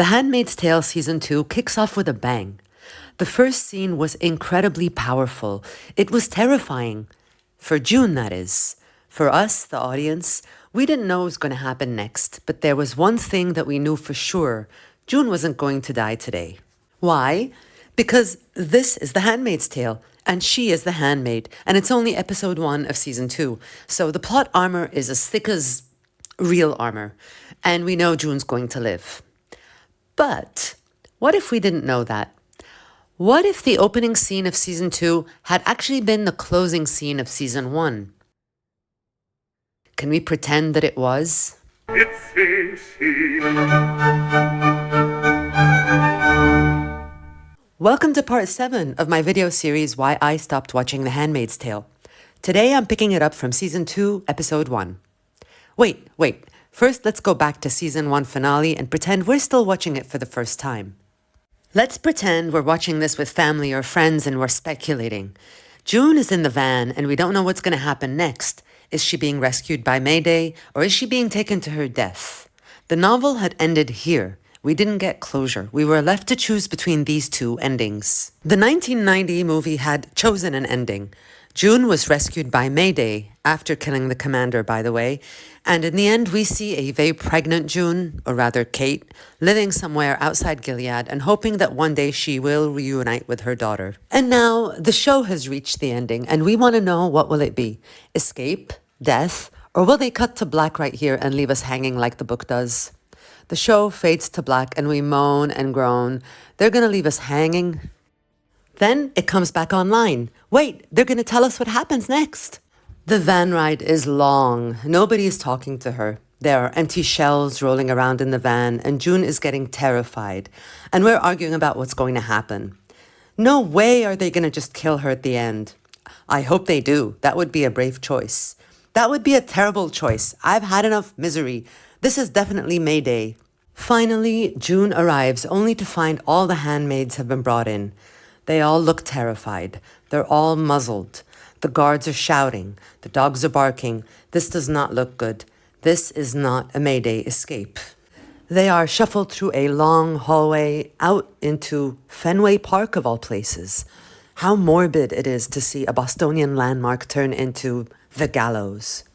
The Handmaid's Tale Season 2 kicks off with a bang. The first scene was incredibly powerful. It was terrifying. For June, that is. For us, the audience, we didn't know what was going to happen next, but there was one thing that we knew for sure. June wasn't going to die today. Why? Because this is The Handmaid's Tale, and she is the handmaid, and it's only episode 1 of season 2. So the plot armor is as thick as real armor, and we know June's going to live. But what if we didn't know that? What if the opening scene of season 2 had actually been the closing scene of season 1? Can we pretend that it was? It's a scene. Welcome to part 7 of my video series, Why I Stopped Watching The Handmaid's Tale. Today I'm picking it up from season 2, episode 1. Wait. First, let's go back to season 1 finale and pretend we're still watching it for the first time. Let's pretend we're watching this with family or friends and we're speculating. June is in the van and we don't know what's going to happen next. Is she being rescued by Mayday or is she being taken to her death? The novel had ended here. We didn't get closure. We were left to choose between these two endings. The 1990 movie had chosen an ending. June was rescued by Mayday, after killing the commander, by the way, and in the end we see a very pregnant June, or rather Kate, living somewhere outside Gilead and hoping that one day she will reunite with her daughter. And now the show has reached the ending and we want to know, what will it be? Escape? Death? Or will they cut to black right here and leave us hanging like the book does? The show fades to black and we moan and groan. They're going to leave us hanging. Then it comes back online. Wait, they're going to tell us what happens next. The van ride is long. Nobody is talking to her. There are empty shells rolling around in the van and June is getting terrified. And we're arguing about what's going to happen. No way are they going to just kill her at the end. I hope they do. That would be a brave choice. That would be a terrible choice. I've had enough misery. This is definitely Mayday. Finally, June arrives only to find all the handmaids have been brought in. They all look terrified. They're all muzzled. The guards are shouting. The dogs are barking. This does not look good. This is not a Mayday escape. They are shuffled through a long hallway out into Fenway Park of all places. How morbid it is to see a Bostonian landmark turn into the gallows.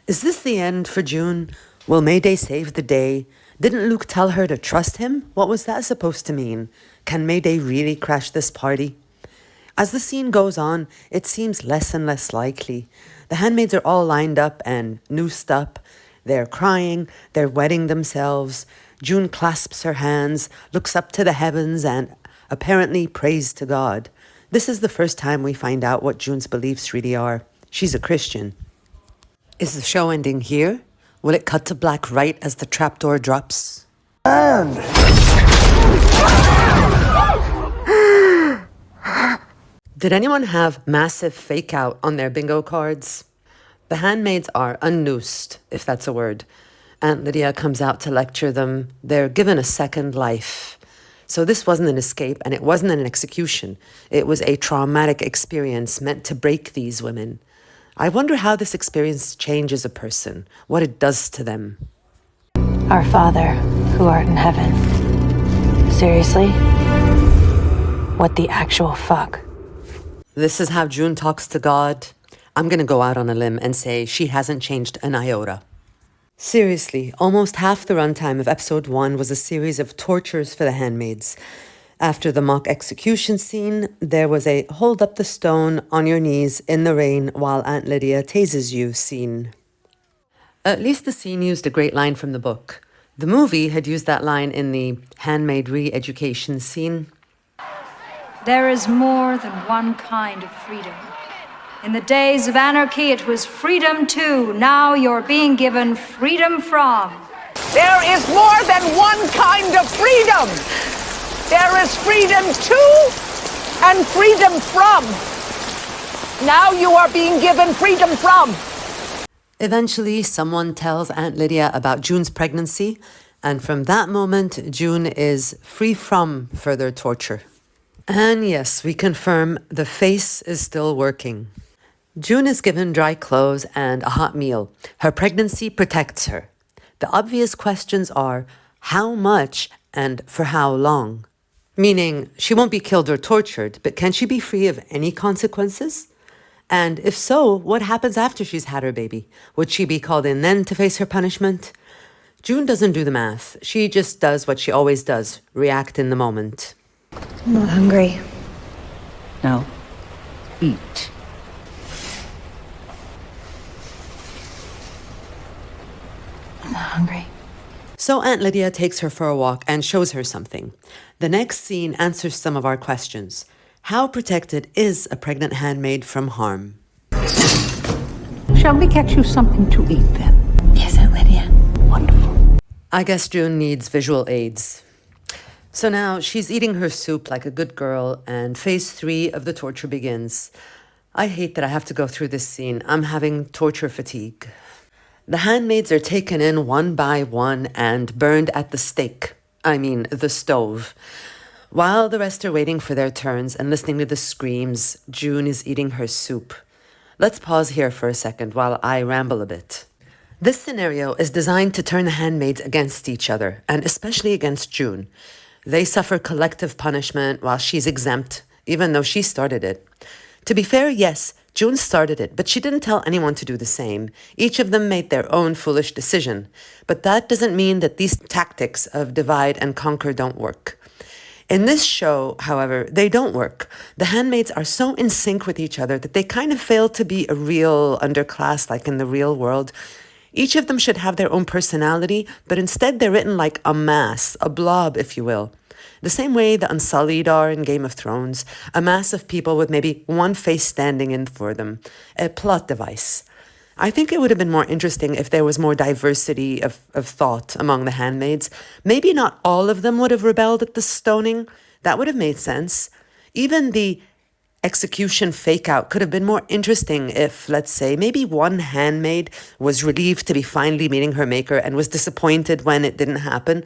Is this the end for June? Will Mayday save the day? Didn't Luke tell her to trust him? What was that supposed to mean? Can Mayday really crash this party? As the scene goes on, it seems less and less likely. The handmaids are all lined up and noosed up. They're crying, they're wetting themselves. June clasps her hands, looks up to the heavens and apparently prays to God. This is the first time we find out what June's beliefs really are. She's a Christian. Is the show ending here? Will it cut to black right as the trapdoor drops? And Did anyone have massive fake out on their bingo cards? The handmaids are unnoosed, if that's a word. Aunt Lydia comes out to lecture them. They're given a second life. So this wasn't an escape and it wasn't an execution. It was a traumatic experience meant to break these women. I wonder how this experience changes a person, what it does to them. Our Father, who art in heaven. Seriously? What the actual fuck? This is how June talks to God. I'm going to go out on a limb and say she hasn't changed an iota. Seriously, almost half the runtime of episode 1 was a series of tortures for the handmaids. After the mock execution scene, there was a hold up the stone on your knees in the rain while Aunt Lydia tases you scene. At least the scene used a great line from the book. The movie had used that line in the handmaid re-education scene. There is more than one kind of freedom. In the days of anarchy, it was freedom to. Now you're being given freedom from. There is more than one kind of freedom. There is freedom to and freedom from. Now you are being given freedom from. Eventually, someone tells Aunt Lydia about June's pregnancy, and from that moment, June is free from further torture. And yes, we confirm the face is still working. June is given dry clothes and a hot meal. Her pregnancy protects her. The obvious questions are, how much And for how long? Meaning, she won't be killed or tortured, but can she be free of any consequences? And if so, what happens after she's had her baby? Would she be called in then to face her punishment? June doesn't do the math. She just does what she always does, react in the moment. I'm not hungry. No. Eat. I'm not hungry. So Aunt Lydia takes her for a walk and shows her something. The next scene answers some of our questions. How protected is a pregnant handmaid from harm? Shall we get you something to eat then? Yes, Aunt Lydia. Wonderful. I guess June needs visual aids. So now she's eating her soup like a good girl, and phase 3 of the torture begins. I hate that I have to go through this scene. I'm having torture fatigue. The handmaids are taken in one by one and burned at the stake. The stove. While the rest are waiting for their turns and listening to the screams, June is eating her soup. Let's pause here for a second while I ramble a bit. This scenario is designed to turn the handmaids against each other, and especially against June. They suffer collective punishment while she's exempt, even though she started it. To be fair, yes, June started it, but she didn't tell anyone to do the same. Each of them made their own foolish decision. But that doesn't mean that these tactics of divide and conquer don't work. In this show, however, they don't work. The handmaids are so in sync with each other that they kind of fail to be a real underclass like in the real world. Each of them should have their own personality, but instead they're written like a mass, a blob, if you will. The same way the Unsullied are in Game of Thrones, a mass of people with maybe one face standing in for them, a plot device. I think it would have been more interesting if there was more diversity of thought among the handmaids. Maybe not all of them would have rebelled at the stoning. That would have made sense. Even the execution fake-out could have been more interesting if, let's say, maybe one handmaid was relieved to be finally meeting her maker and was disappointed when it didn't happen.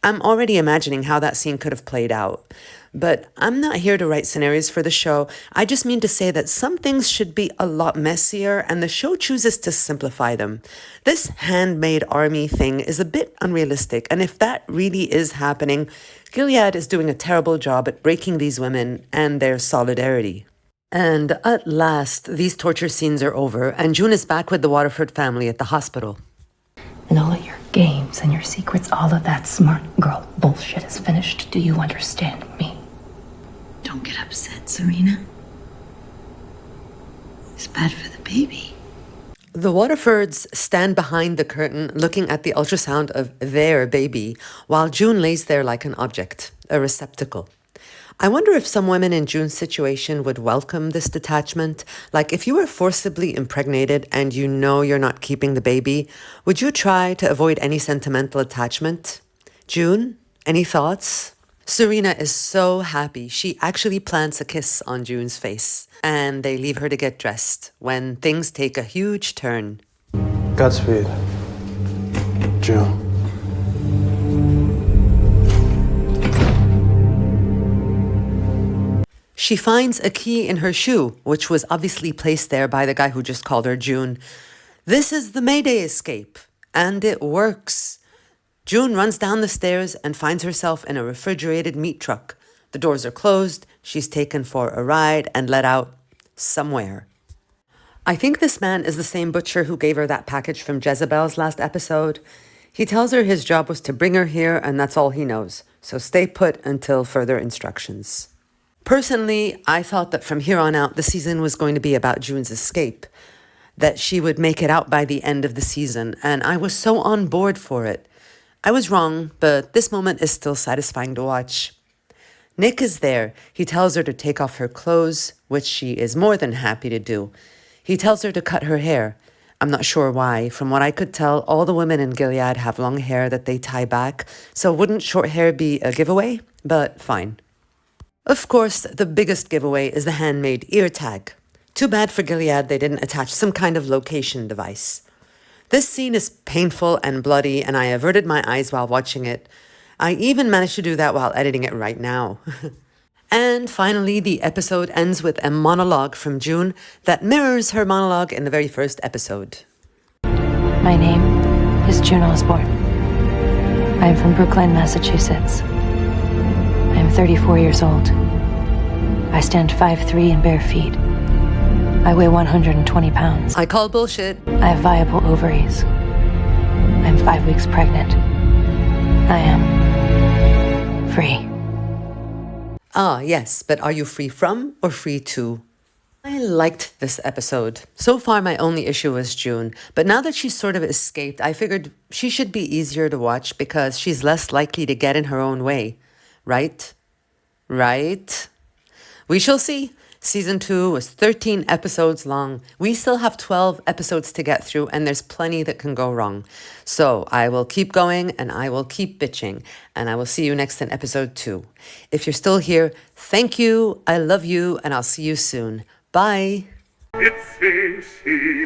I'm already imagining how that scene could have played out. But I'm not here to write scenarios for the show. I just mean to say that some things should be a lot messier, and the show chooses to simplify them. This handmaid army thing is a bit unrealistic, and if that really is happening, Gilead is doing a terrible job at breaking these women and their solidarity. And at last, these torture scenes are over, and June is back with the Waterford family at the hospital. And all of your games and your secrets, all of that smart girl bullshit is finished. Do you understand me? Don't get upset, Serena. It's bad for the baby. The Waterfords stand behind the curtain looking at the ultrasound of their baby while June lays there like an object, a receptacle. I wonder if some women in June's situation would welcome this detachment. Like if you were forcibly impregnated and you know you're not keeping the baby, would you try to avoid any sentimental attachment? June, any thoughts? Serena is so happy. She actually plants a kiss on June's face. And they leave her to get dressed when things take a huge turn. Godspeed, June. She finds a key in her shoe, which was obviously placed there by the guy who just called her June. This is the Mayday escape, and it works. June runs down the stairs and finds herself in a refrigerated meat truck. The doors are closed, she's taken for a ride and let out somewhere. I think this man is the same butcher who gave her that package from Jezebel's last episode. He tells her his job was to bring her here and that's all he knows, so stay put until further instructions. Personally, I thought that from here on out, the season was going to be about June's escape, that she would make it out by the end of the season, and I was so on board for it. I was wrong, but this moment is still satisfying to watch. Nick is there. He tells her to take off her clothes, which she is more than happy to do. He tells her to cut her hair. I'm not sure why. From what I could tell, all the women in Gilead have long hair that they tie back, so wouldn't short hair be a giveaway? But fine. Of course, the biggest giveaway is the handmade ear tag. Too bad for Gilead they didn't attach some kind of location device. This scene is painful and bloody, and I averted my eyes while watching it. I even managed to do that while editing it right now. And finally, the episode ends with a monologue from June that mirrors her monologue in the very first episode. My name is June Osborne. I'm from Brookline, Massachusetts. I am 34 years old. I stand 5'3" and bare feet. I weigh 120 pounds. I call bullshit. I have viable ovaries. I'm 5 weeks pregnant. I am free. Ah, yes, but are you free from or free to? I liked this episode. So far, my only issue was June, but now that she's sort of escaped, I figured she should be easier to watch because she's less likely to get in her own way. Right? Right? We shall see. Season 2 was 13 episodes long. We still have 12 episodes to get through, and there's plenty that can go wrong. So I will keep going, and I will keep bitching, and I will see you next in episode 2. If you're still here, thank you, I love you, and I'll see you soon. Bye. It's a scene.